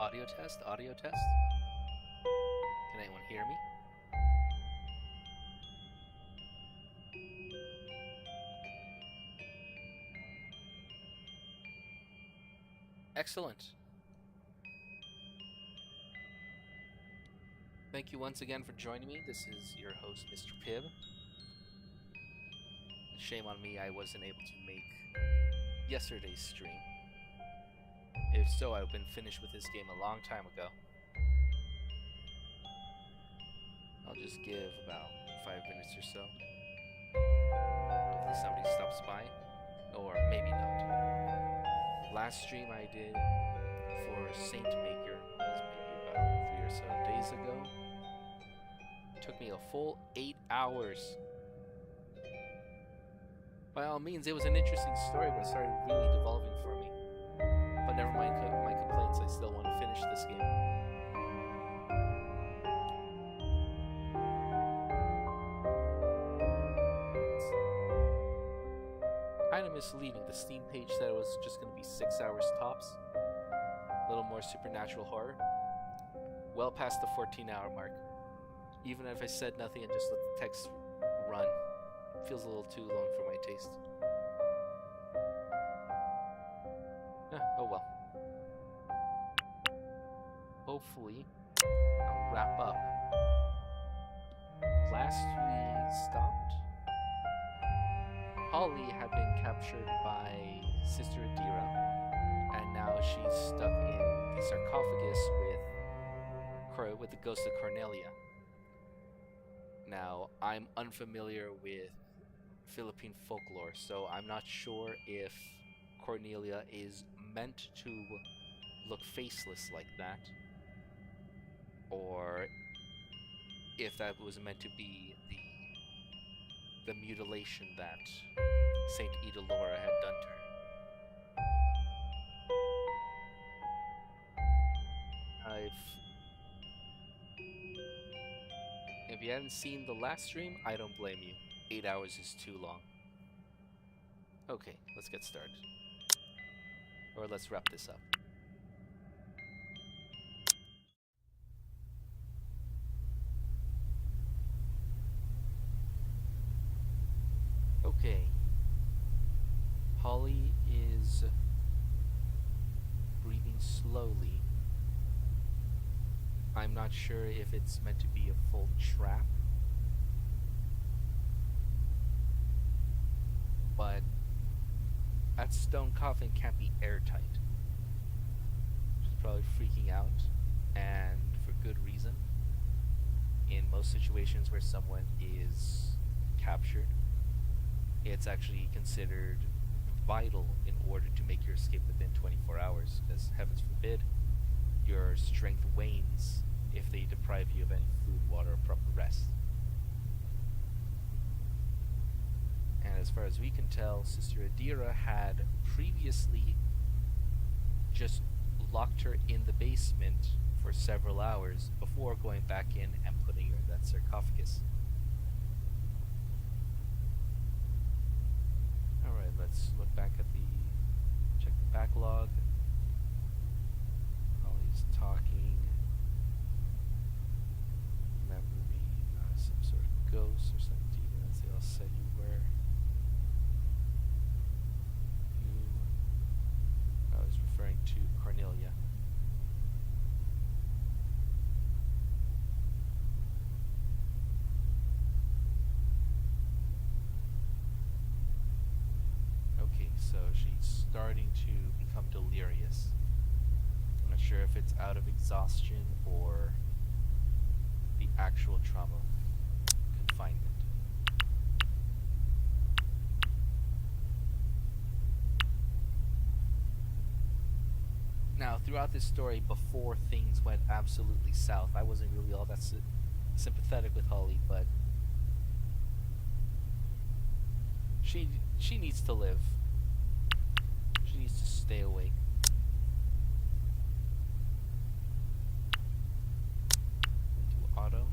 Audio test, audio test. Can anyone hear me? Excellent. Thank you once again for joining me. This is your host, Mr. Pibb. Shame on me, I wasn't able to make yesterday's stream. If so, I would have been finished with this game a long time ago. I'll just give about 5 minutes or so. Hopefully somebody stops by. Or maybe not. Last stream I did for Saint Maker was maybe about 3 or so days ago. It took me a full 8 hours. By all means, it was an interesting story, but it started really devolving for me. But never mind my complaints, I still want to finish this game. Kind of misleading. The Steam page said it was just going to be 6 hours tops. A little more supernatural horror. Well past the 14-hour mark. Even if I said nothing and just let the text run. It feels a little too long for my taste. Oh well. Hopefully, I'll wrap up. Last we stopped, Holly had been captured by Sister Adira, and now she's stuck in the sarcophagus with the ghost of Cornelia. Now, I'm unfamiliar with Philippine folklore, so I'm not sure if Cornelia is meant to look faceless like that, or if that was meant to be the mutilation that Saint Idolora had done to her. If you hadn't seen the last stream, I don't blame you. 8 hours is too long. Okay, let's get started. Or let's wrap this up. Okay. Holly is breathing slowly. I'm not sure if it's meant to be a full trap, but that stone coffin can't be airtight. She's probably freaking out, and for good reason. In most situations where someone is captured, it's actually considered vital in order to make your escape within 24 hours, because heavens forbid, your strength wanes if they deprive you of any food, water, or proper rest. And as far as we can tell, Sister Adira had previously just locked her in the basement for several hours before going back in and putting her in that sarcophagus. Alright, let's look back at check the backlog. Holly's talking. Remember me, some sort of ghost or some demon, as they all said you were. I was referring to Cornelia. Okay, so she's starting to become delirious. I'm not sure if it's out of exhaustion or the actual trauma of confinement. Now, throughout this story, before things went absolutely south, I wasn't really all that sympathetic with Holly, but she needs to live. She needs to stay awake. Into auto.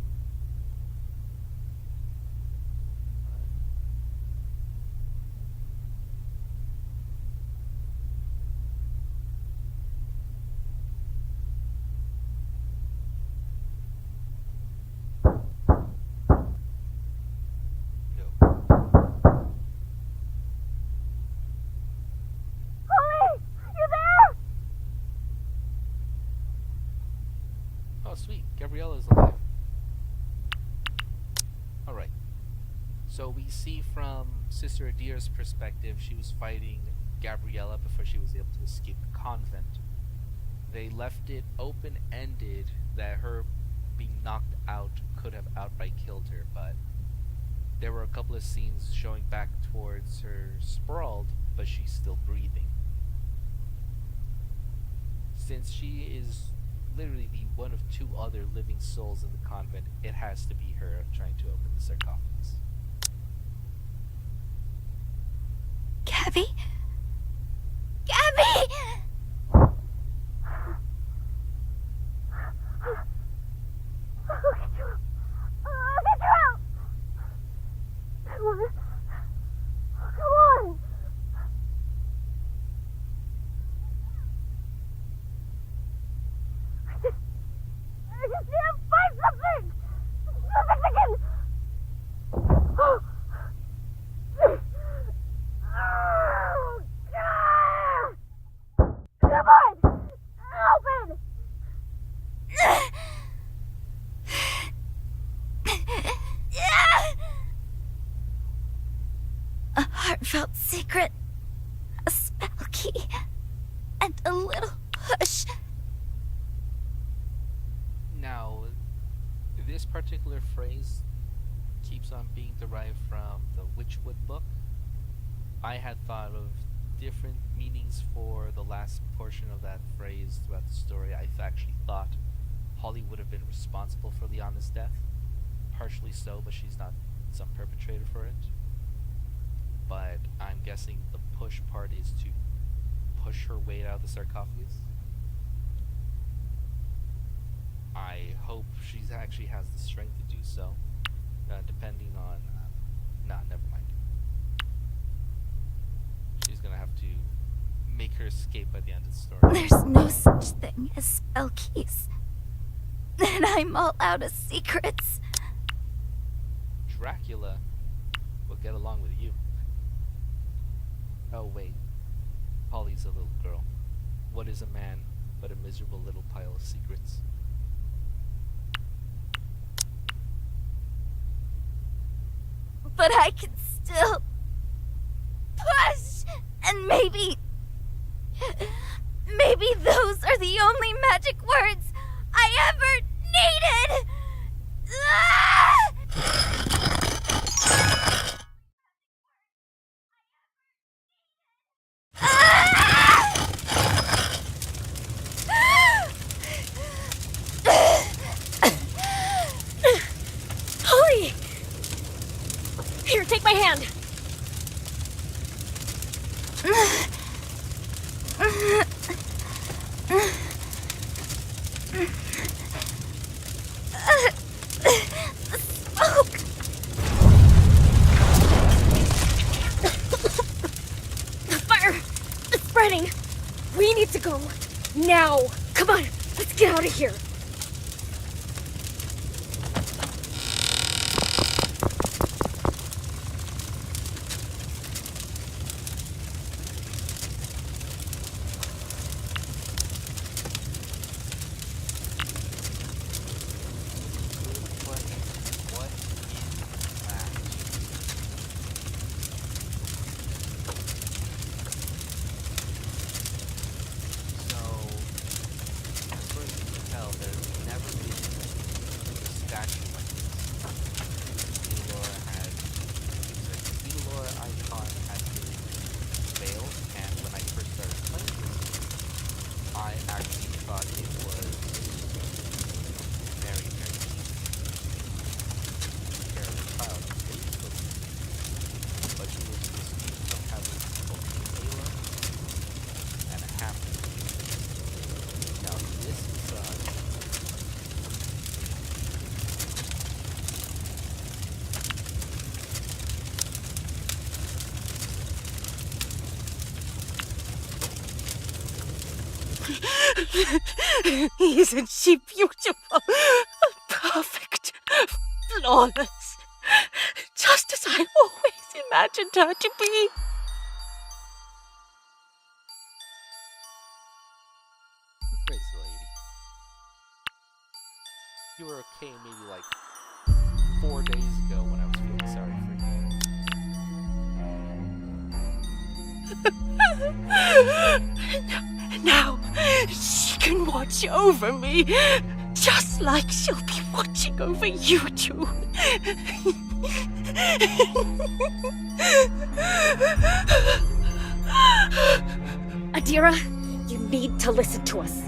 Gabriella's alive. Alright. So we see from Sister Adira's perspective, she was fighting Gabriella before she was able to escape the convent. They left it open-ended that her being knocked out could have outright killed her, but there were a couple of scenes showing back towards her sprawled, but she's still breathing. Since she is literally the one of two other living souls in the convent, it has to be her trying to open the sarcophagus. Gabby? Gabby! A heartfelt secret, a spell key, and a little push. Now, this particular phrase keeps on being derived from the Witchwood book. I had thought of different meanings for the last portion of that phrase throughout the story. I actually thought Holly would have been responsible for Liana's death. Partially so, but she's not some perpetrator for it. But I'm guessing the push part is to push her weight out of the sarcophagus. I hope she actually has the strength to do so, depending on... never mind. She's gonna have to make her escape by the end of the story. There's no such thing as spell keys. And I'm all out of secrets. Dracula will get along with you. Oh wait, Holly's a little girl. What is a man but a miserable little pile of secrets? But I can still push, and maybe those are the only magic words I ever needed. Holly! Here, take my hand. Smoke! The fire! It's spreading! We need to go. Now! Come on, let's get out of here. What is that? So, as far as you can tell, there's never been a statue like this. Elora had, the Elora icon had been veiled, and when I first started playing this game, I actually thought it was very, very cheap. Care of a child, but she was distinct from having both an Elora and a half. Now this is Isn't she beautiful? Perfect. Flawless. Just as I always imagined her to be. praise the lady. You came maybe like 4 days ago when I was feeling sorry for you. Now, she can watch over me, just like she'll be watching over you two. Adira, you need to listen to us.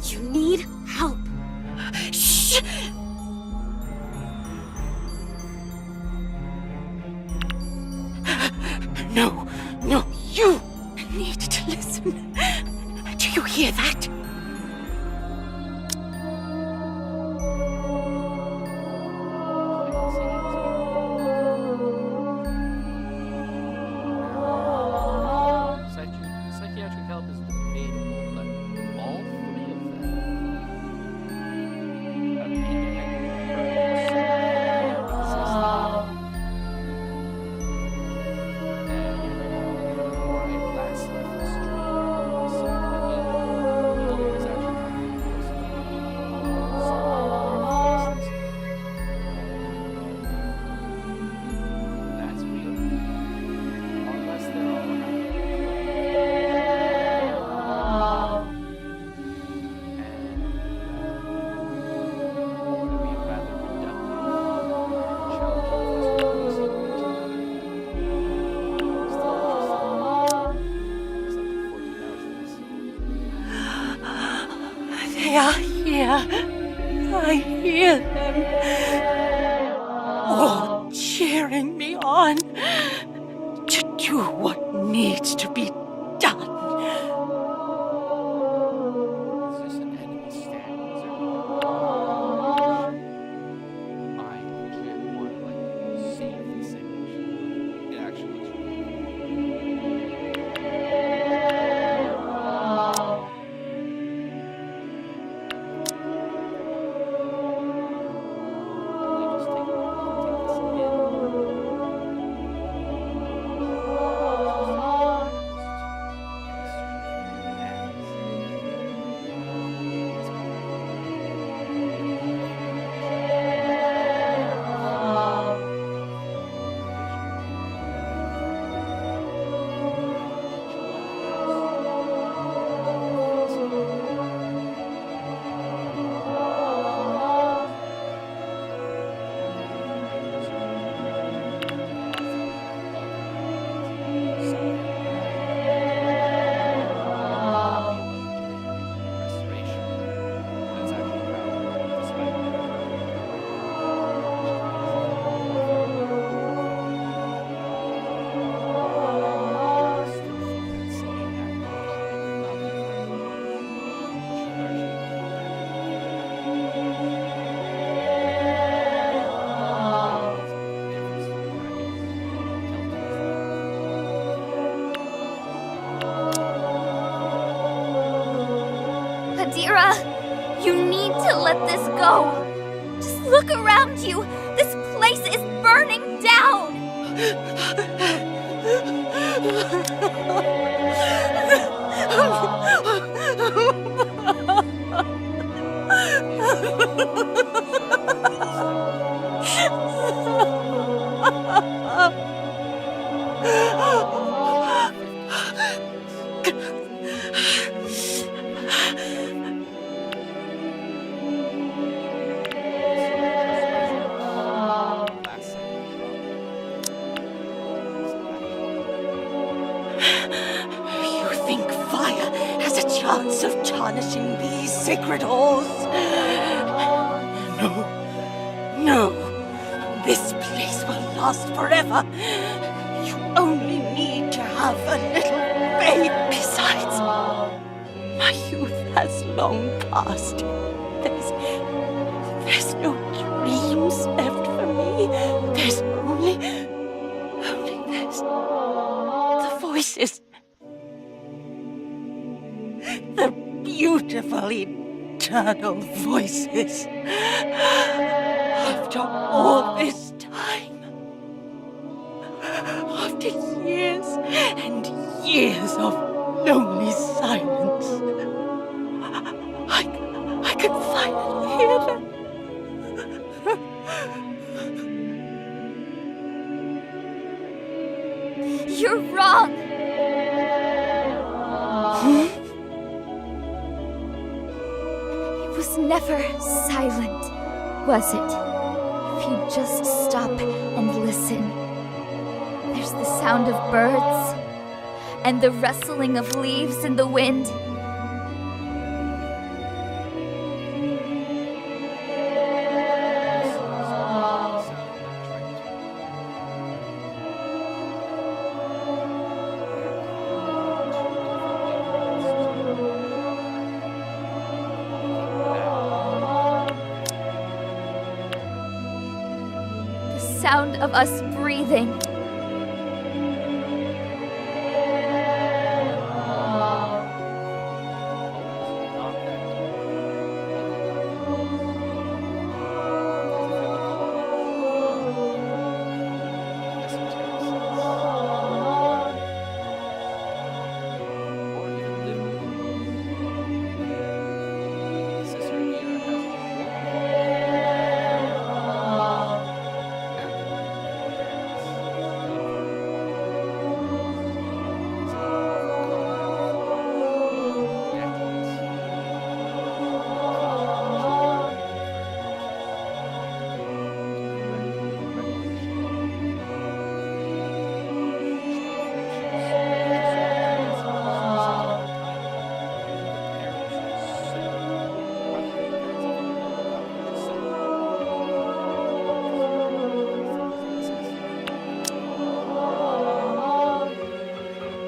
You need help. Shh! No, you need to listen. Do you hear that? Psychiatric help is debatable, but all three of them have independent persons and my last left the street, so the building is actually that's real. Unless they're all around. They are here. I hear them. All cheering me on to do what needs to be done. Is this an enemy standing? Is there I legit want to save this image. It actually looks really Adira, you need to let this go. Just look around you. This place is burning down. You think fire has a chance of tarnishing these sacred halls? No. This place will last forever. You only need to have a little faith. Besides, my youth has long passed. There's no dreams left for me. There's only this. The voices. The beautiful eternal voices. After all this time. After years and years of lonely silence. I can finally hear them. You're wrong. It was never silent, was it? If you just stop and listen. There's the sound of birds and the rustling of leaves in the wind. The sound of us breathing.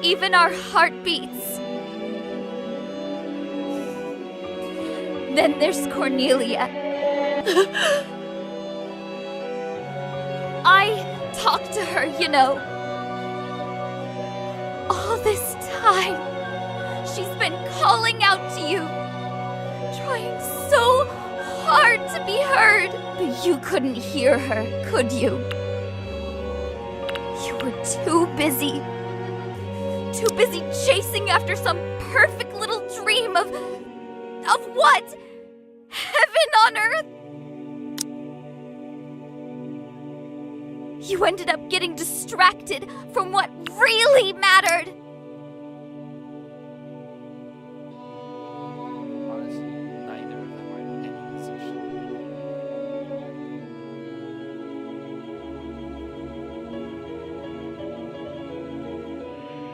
Even our heartbeats. Then there's Cornelia. I talked to her, you know. All this time, she's been calling out to you, trying so hard to be heard. But you couldn't hear her, could you? You were too busy. Too busy chasing after some perfect little dream of what? Heaven on earth? You ended up getting distracted from what really mattered. Honestly, neither of them are in any position.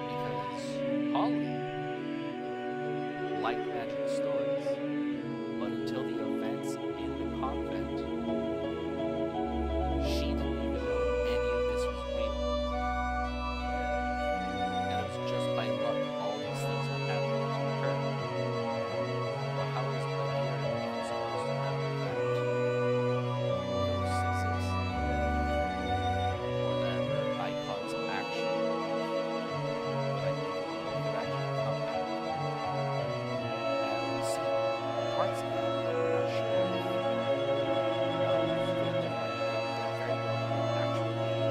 Because Holly liked magic stories, but until the events in the convent, she didn't even know any of this was real. And it was just by luck all these things were happening to her. But how is Nadira even supposed to know that ghosts exist? Or that her icons of action but I think could actually come back. And we see parts of it, but we're not sure if they're different, but very well actually be.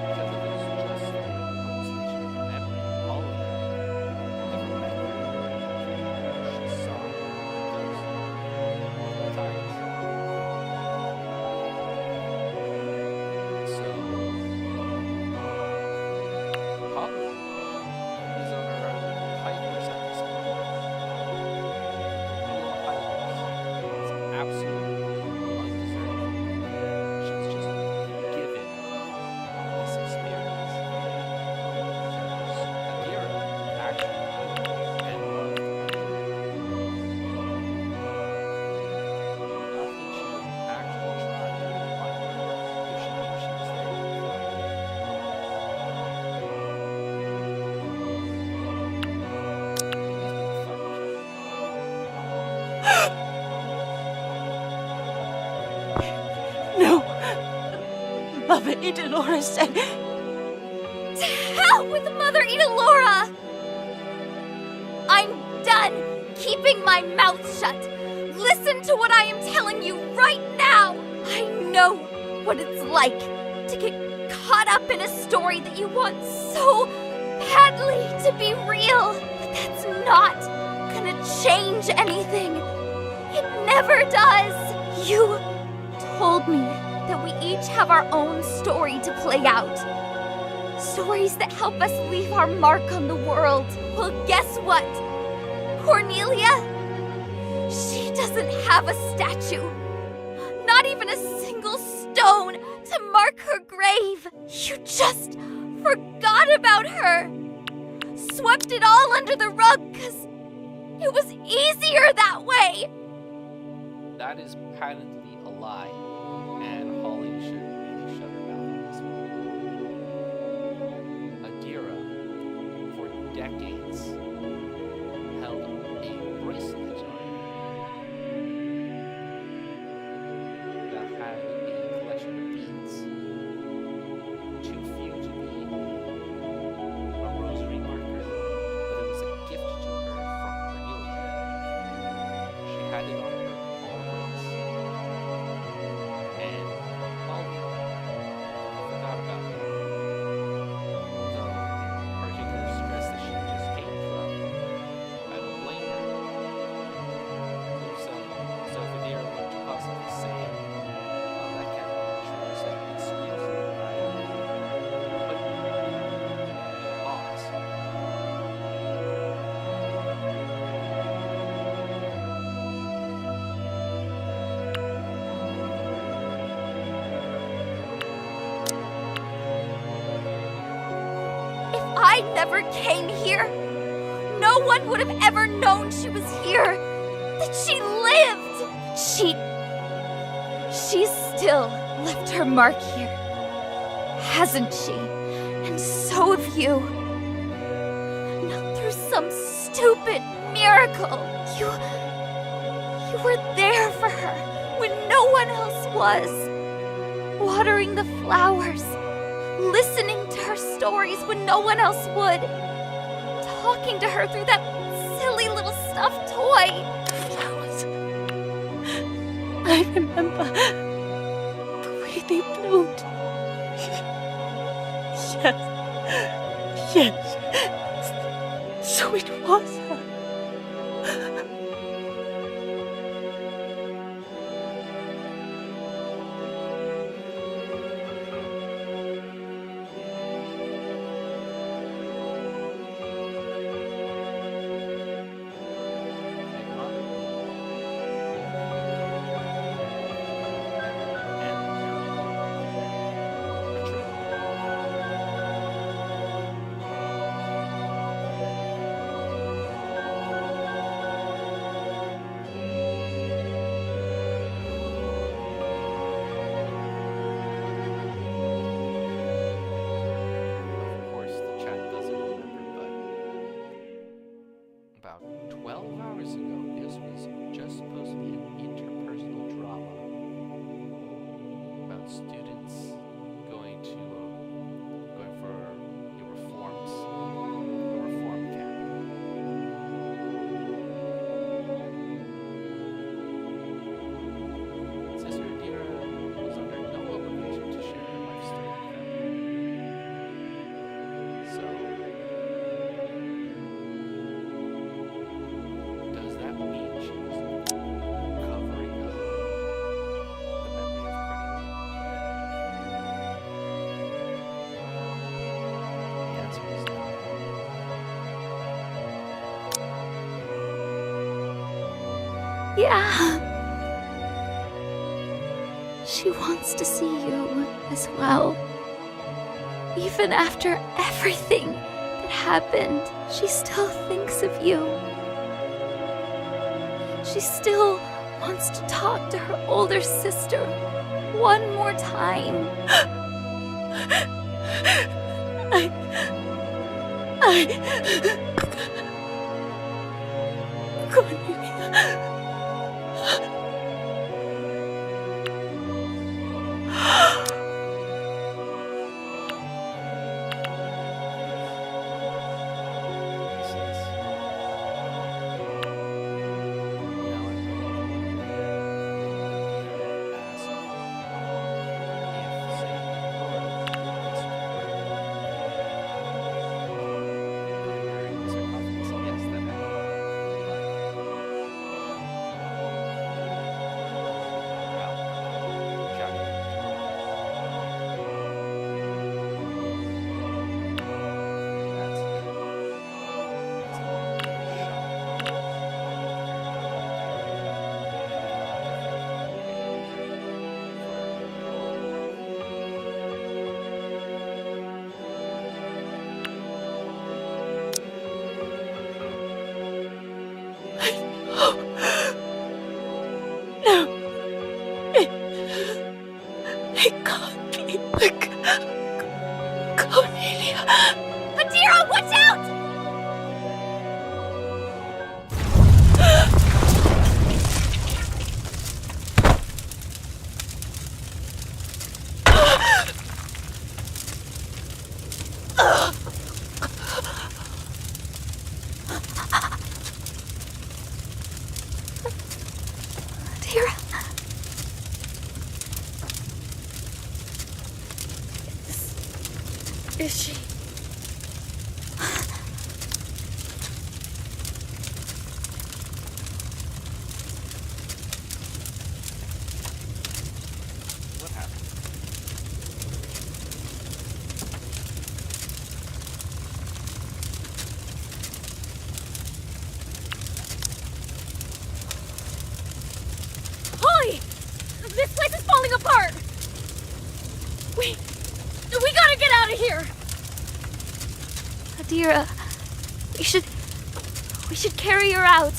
Because if it's just a hallucination of memory, all of it never met her. She saw those times. So Holly is on her hikers at this point. Real hikers. It's absolutely undeserved. She's just given this experience. Adira actually and loved nothing she would actually try to find her if she knew she was there. No. Mother Idolora said. To hell with Mother Idolora! I'm done keeping my mouth shut. Listen to what I am telling you right now. I know what it's like to get caught up in a story that you want so badly to be real. But that's not gonna change anything. It never does. You told me that we each have our own story to play out. Stories that help us leave our mark on the world. Well, guess what? Cornelia? She doesn't have a statue. Not even a single stone to mark her grave. You just forgot about her. Swept it all under the rug because it was easier that way. That is patently a lie, and Holly should really shut her mouth on this one. Adira, for decades, held a bracelet on that had a collection of beads. Too few to be a rosary marker, but it was a gift to her from Cornelia. She had it on her always. And Holly forgot about that. Though in particular stress that she just came from, I don't blame her. So if Adira were to possibly say, that can't be true, so an excuse, right? But pause. If I never came here, no one would have ever known she was here. That she lived. She's still left her mark here, hasn't she? And so have you. Not through some stupid miracle. You were there for her when no one else was. Watering the flowers, listening to her stories when no one else would. Talking to her through that silly little stuffed toy. Flowers. I remember the way they bloomed. Yes. So it was her. Of course, the chat doesn't remember, but about 12 hours ago, this was just supposed to be an interpersonal drama about students going for a reform camp. Sister Adira was under no obligation to share her life story with them. So, does that mean she was covering up the memory of Cornelia? The answer is no. Yeah. She wants to see you as well. Even after everything that happened, she still thinks of you. She still wants to talk to her older sister one more time. Cornelia. Now I'm going to ask if, say, Laura wants to Cornelia! Adira, watch out! Adira. Is she? What happened? Holly! This place is falling apart! We gotta get out of here! Adira, we should carry her out.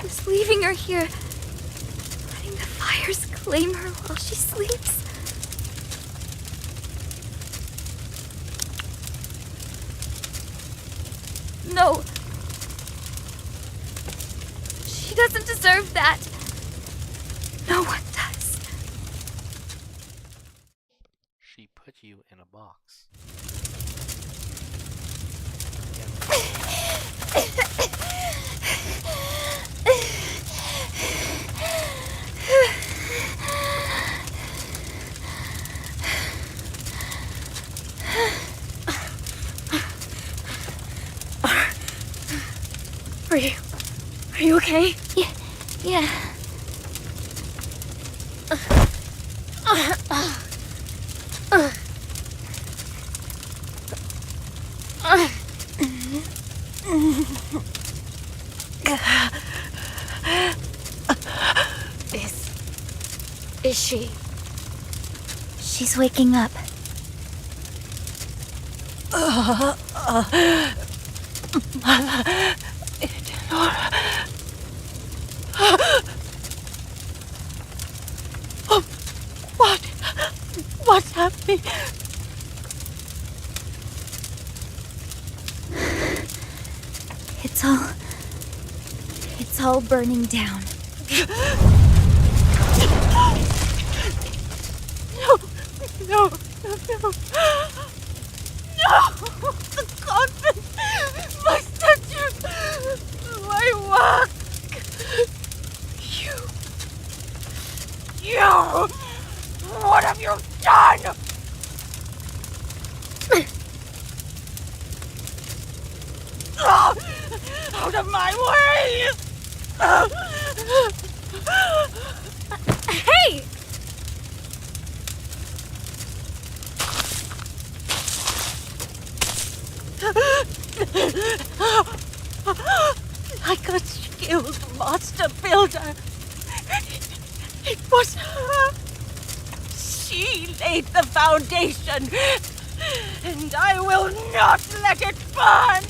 Just leaving her here, letting the fires claim her while she sleeps. No. She doesn't deserve that. No one does. She put you in a box. Are you okay? Yeah. Is she? She's waking up. Laura. Oh, what's happening? It's all burning down. No. No! The convent! My statues! My work! You! What have you done? Out of my way! Hey! Like a skilled master builder. It was her. She laid the foundation, and I will not let it burn.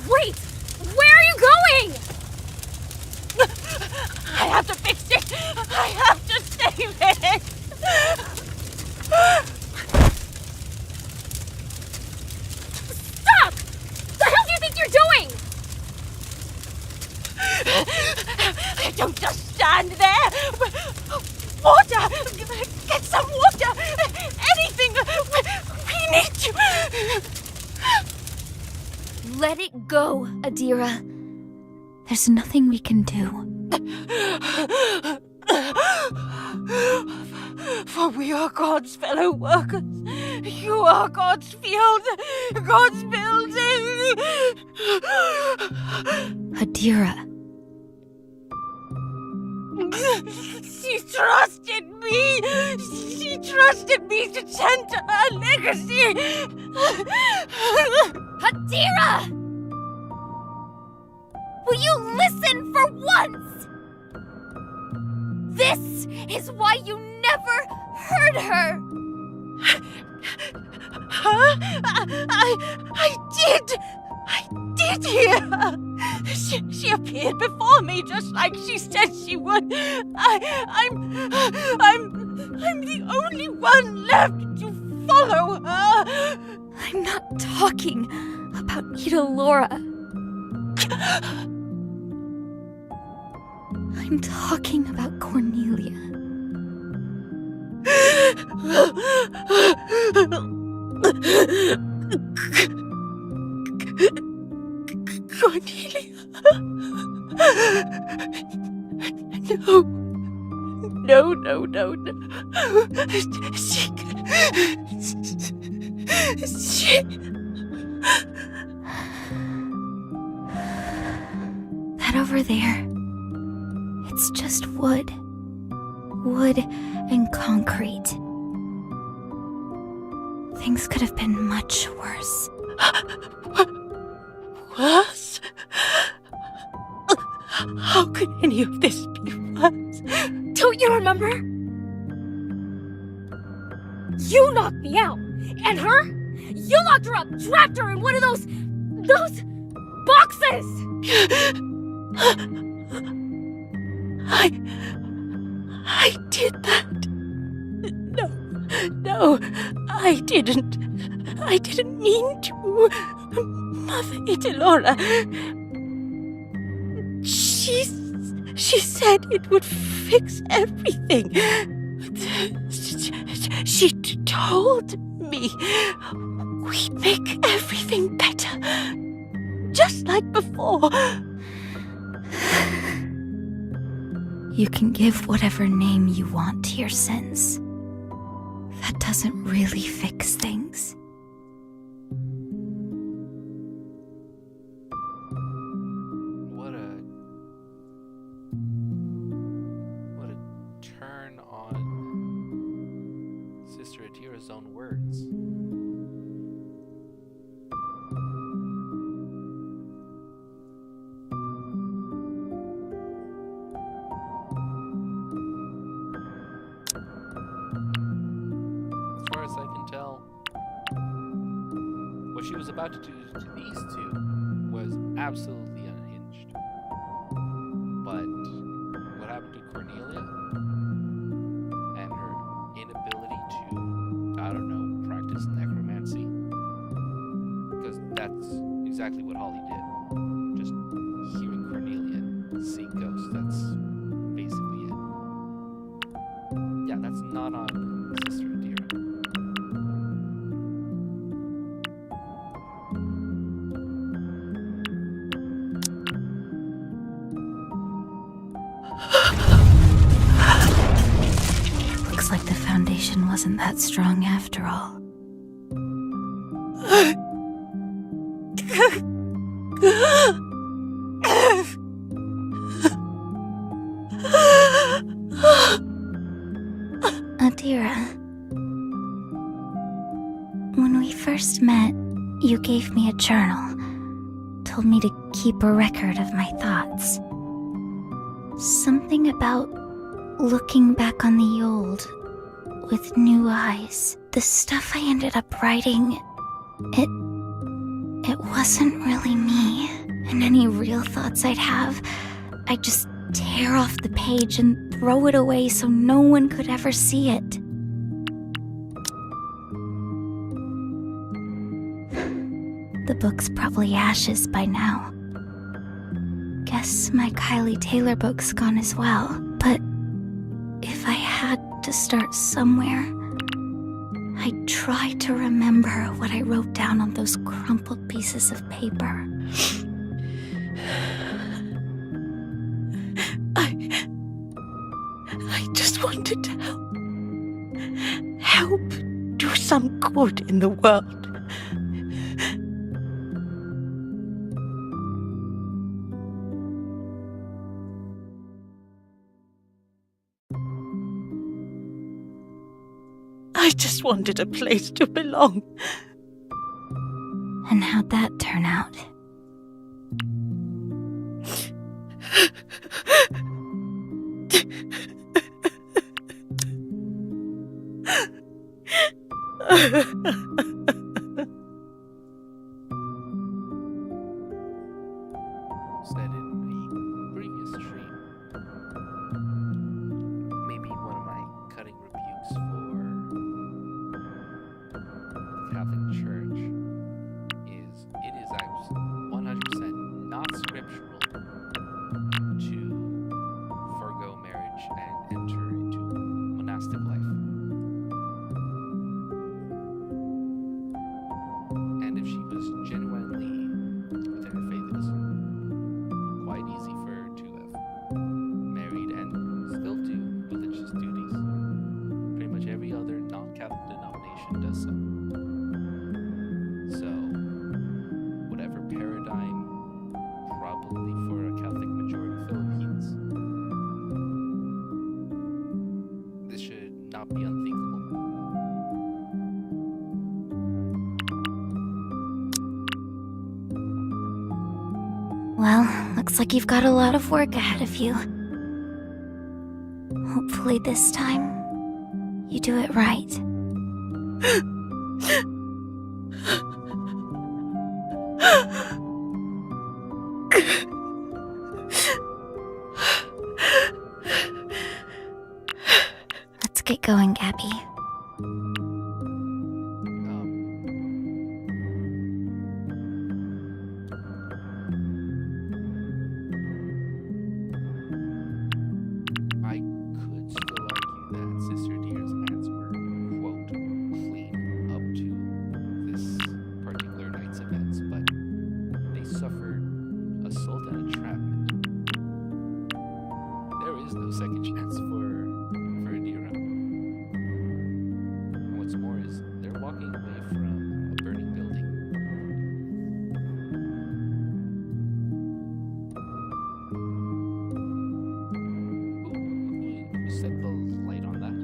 Wait! Where are you going? I have to fix it. I have to save it. Stop! The hell do you think you're doing? Don't just stand there. Water. Get some water. Anything. We need to. Let it go, Adira. There's nothing we can do. For we are God's fellow workers. You are God's field, God's building. Adira. She trusted me. She trusted me to tend to her legacy. Adira! Will you listen for once? This is why you never heard her! Huh? I did hear her. She appeared before me just like she said she would. I'm the only one left to follow her. I'm not talking about Ida Laura. I'm talking about Cornelia. Cornelia. No. She. That over there, it's just wood. Wood and concrete. Things could have been much worse. Worse? How could any of this be worse? Don't you remember? You knocked me out. And her? You locked her up, trapped her in one of those boxes! I did that. No, I didn't. I didn't mean to. Mother Italora. She said it would fix everything. She told me we'd make everything better. Just like before. You can give whatever name you want to your sins. That doesn't really fix things. What a turn on Sister Adira's own words. As far as I can tell, what she was about to do to these two was absolutely unhinged. But what happened to Cornelia and her inability to, I don't know, practice necromancy? Because that's exactly what Holly did. Just hearing Cornelia see ghosts, that's basically it. Yeah, that's not on Sister Adira. Looks like the foundation wasn't that strong after all. Adira, when we first met, you gave me a journal, told me to keep a record of my thoughts. Something about looking back on the old with new eyes. The stuff I ended up writing, it wasn't really me. And any real thoughts I'd have, I'd just tear off the page and throw it away so no one could ever see it. The book's probably ashes by now. Guess my Kylie Taylor book's gone as well. But if I had to start somewhere, I'd try to remember what I wrote down on those crumpled pieces of paper. I just wanted to help do some good in the world. I just wanted a place to belong. And how'd that turn out? Steady. and enter into monastic life. And if she was genuinely within her faith, it was quite easy for her to have married and still do religious duties. Pretty much every other non-Catholic denomination does so. So, whatever paradigm, probably for a Catholic majority Philippines, this should not be unthinkable. Well, looks like you've got a lot of work ahead of you. Hopefully this time, you do it right. Let's get going, Gabby. I could still argue that Sister Deer's hands were, quote, clean up to this particular night's events, but they suffered assault and entrapment. There is no second chance for Adira. And what's more is, they're walking away from a burning building. Who set the light on that?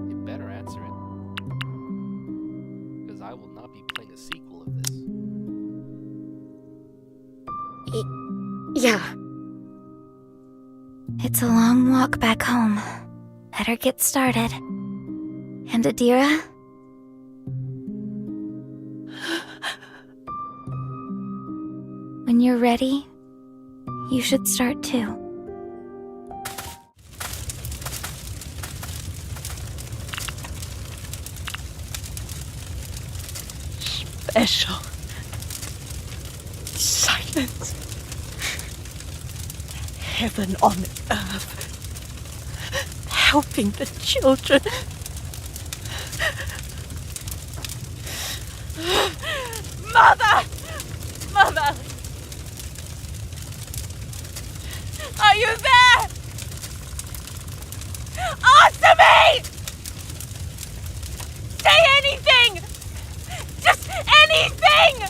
You better answer it. Because I will not be playing a sequel of this. Yeah. It's a long walk back home. Better get started. And Adira? When you're ready, you should start too. Special. Silence. Heaven on earth. Helping the children. Mother! Mother! Are you there? Answer me! Say anything! Just anything!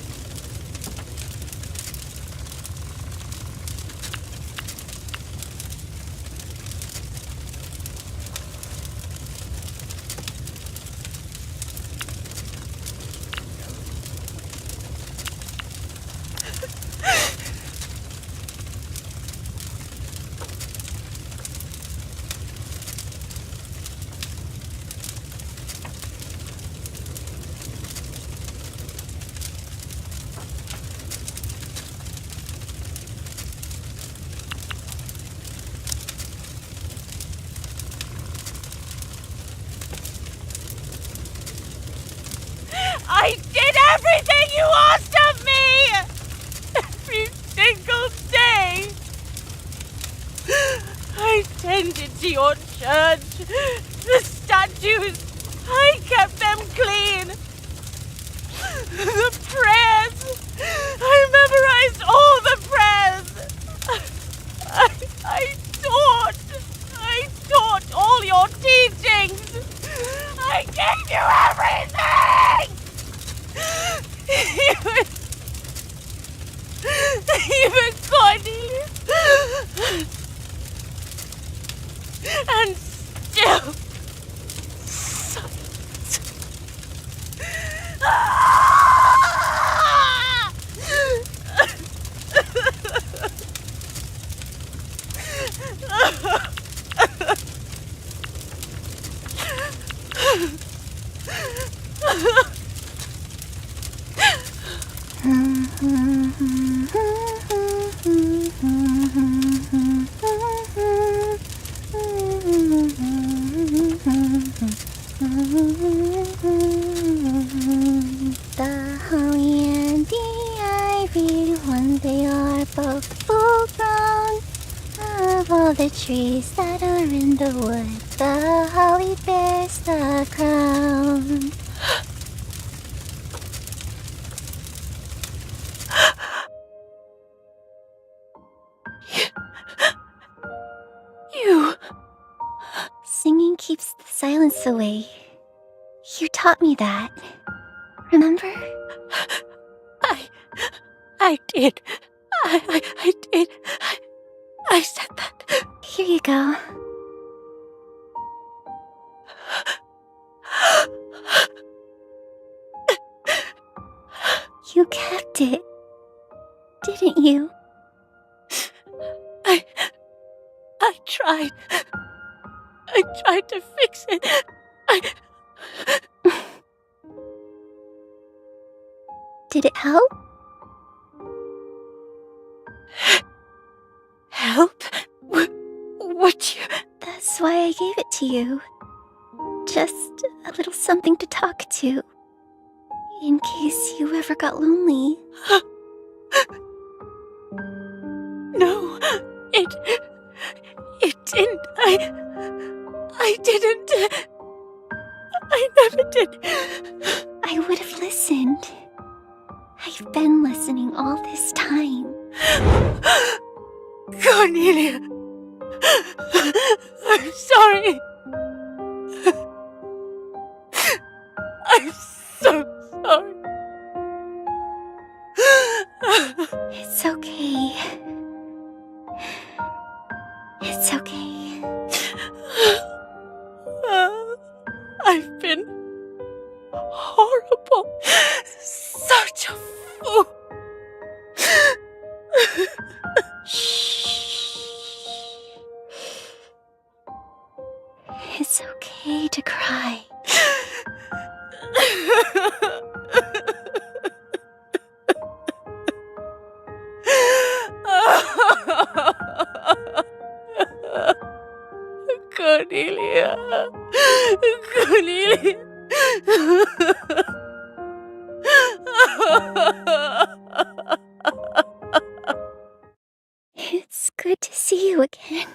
I did everything you asked of me! Every single day! I tended to your church, the statues, I kept them clean. The prayers, I memorized all the prayers. I taught all your teachings. I gave you everything! Even Cornelius. And still, silence. The holly and the maybe when they are both full grown. Of all the trees that are in the wood, the holly bears the crown. You. Singing keeps the silence away. You taught me that. Remember? I did. I did. I said that. Here you go. You kept it, didn't you? I tried. I tried to fix it. Did it help? Help? Would you? That's why I gave it to you. Just a little something to talk to. In case you ever got lonely. No, it didn't. I didn't. I never did. I would have listened. I've been listening all this time. Cornelia, I'm sorry. I'm so sorry. It's okay. It's okay. I've been horrible. Such a fool. Shh. It's okay to cry. Cornelia. Cornelia. It's good to see you again.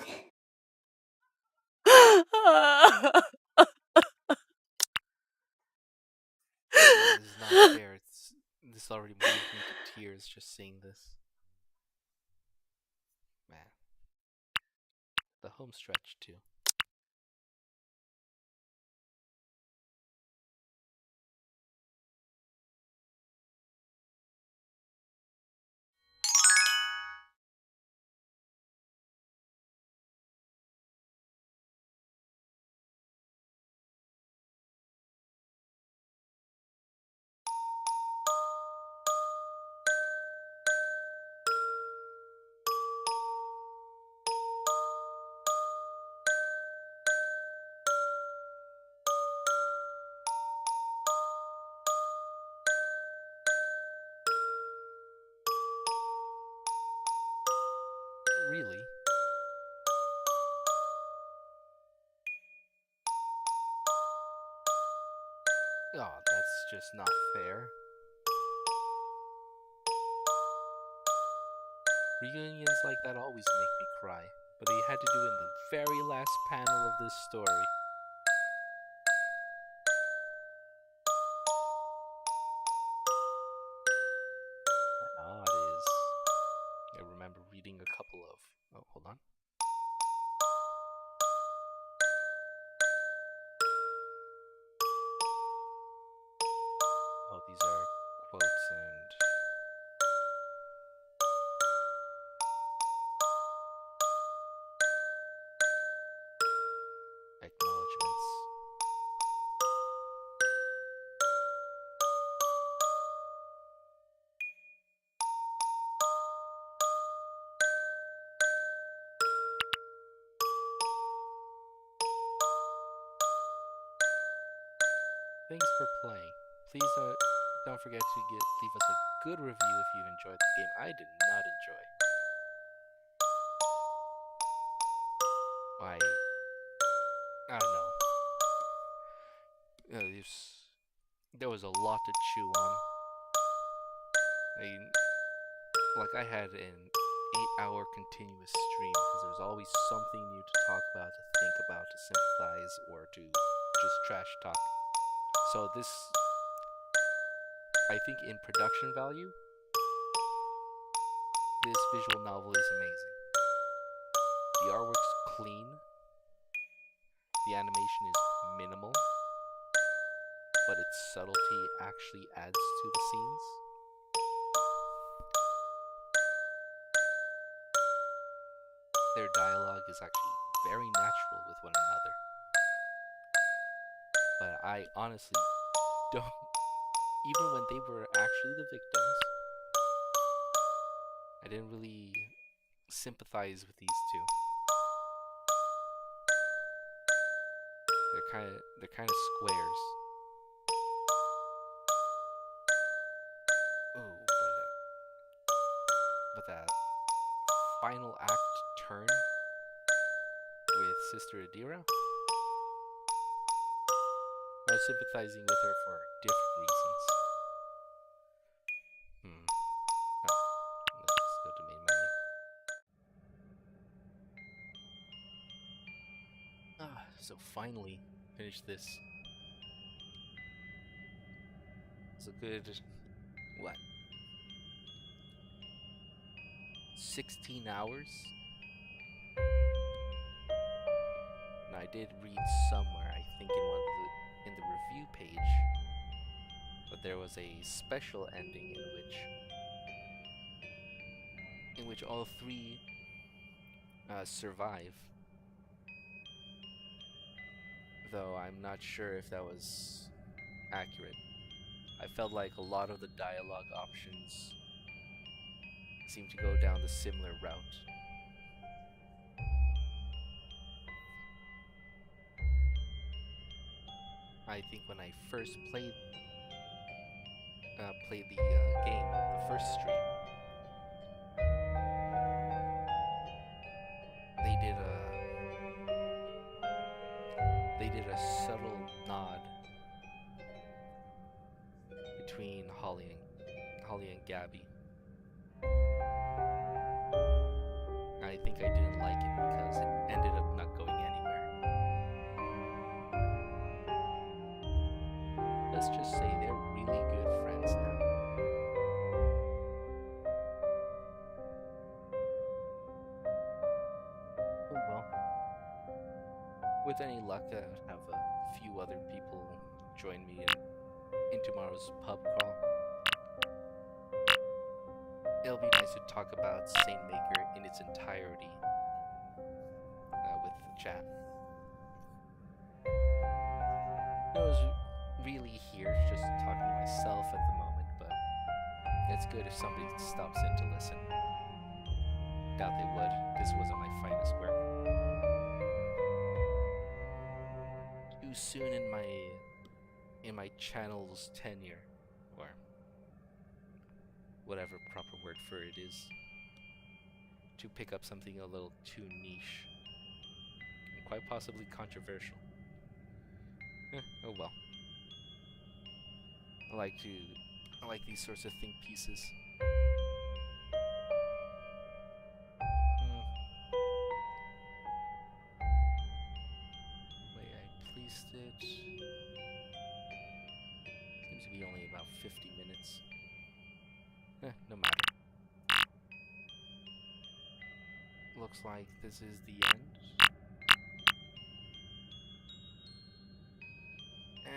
This is not fair. This already moved me to tears just seeing this. Man. The home stretch too. Really? Oh, that's just not fair. Reunions like that always make me cry, but they had to do it in the very last panel of this story. What odd is, I remember reading a couple of. Oh, hold on. Oh, these are quotes and acknowledgements. Thanks for playing. Please don't forget to leave us a good review if you've enjoyed the game. I did not enjoy. I don't know. There was a lot to chew on. like I had an 8-hour continuous stream because there's always something new to talk about, to think about, to sympathize, or to just trash talk. So this, I think in production value, this visual novel is amazing. The artwork's clean, the animation is minimal, but its subtlety actually adds to the scenes. Their dialogue is actually very natural with one another. But I honestly don't, even when they were actually the victims, I didn't really sympathize with these two. They're kind of squares. Oh, but that final act turn with Sister Adira, I was sympathizing with her for different reasons. Let's go to main menu. So finally finished this. It's a good, what, 16 hours? And I did read somewhere, I think in the review page, but there was a special ending in which all three survive. Though I'm not sure if that was accurate. I felt like a lot of the dialogue options seemed to go down the similar route. I think when I first played the game, the first stream, they did a subtle nod between Holly and Gabby. I think I didn't like it because it ended up not going anywhere. Let's just say they're really good friends now. Oh well. With any luck, I'll have a few other people join me in tomorrow's pub crawl. It'll be nice to talk about Saintmaker in its entirety with the chat. I was really here just talking to myself at the moment, but it's good if somebody stops in to listen. Doubt they would. This wasn't my finest work. Too soon in my channel's tenure, or whatever proper word for it is, to pick up something a little too niche and quite possibly controversial. Oh well. I like these sorts of think pieces. Wait, I placed it. Seems to be only about 50 minutes. No matter. Looks like this is the end.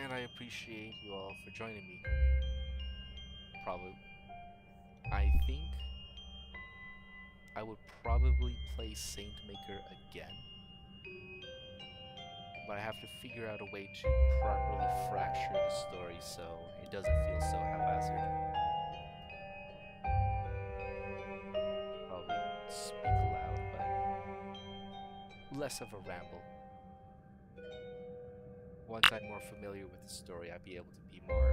And I appreciate you all for joining me. I think I would probably play Saintmaker again. But I have to figure out a way to properly fracture the story so it doesn't feel so haphazard. Probably speak aloud, but less of a ramble. Once I'm more familiar with the story, I'd be able to be more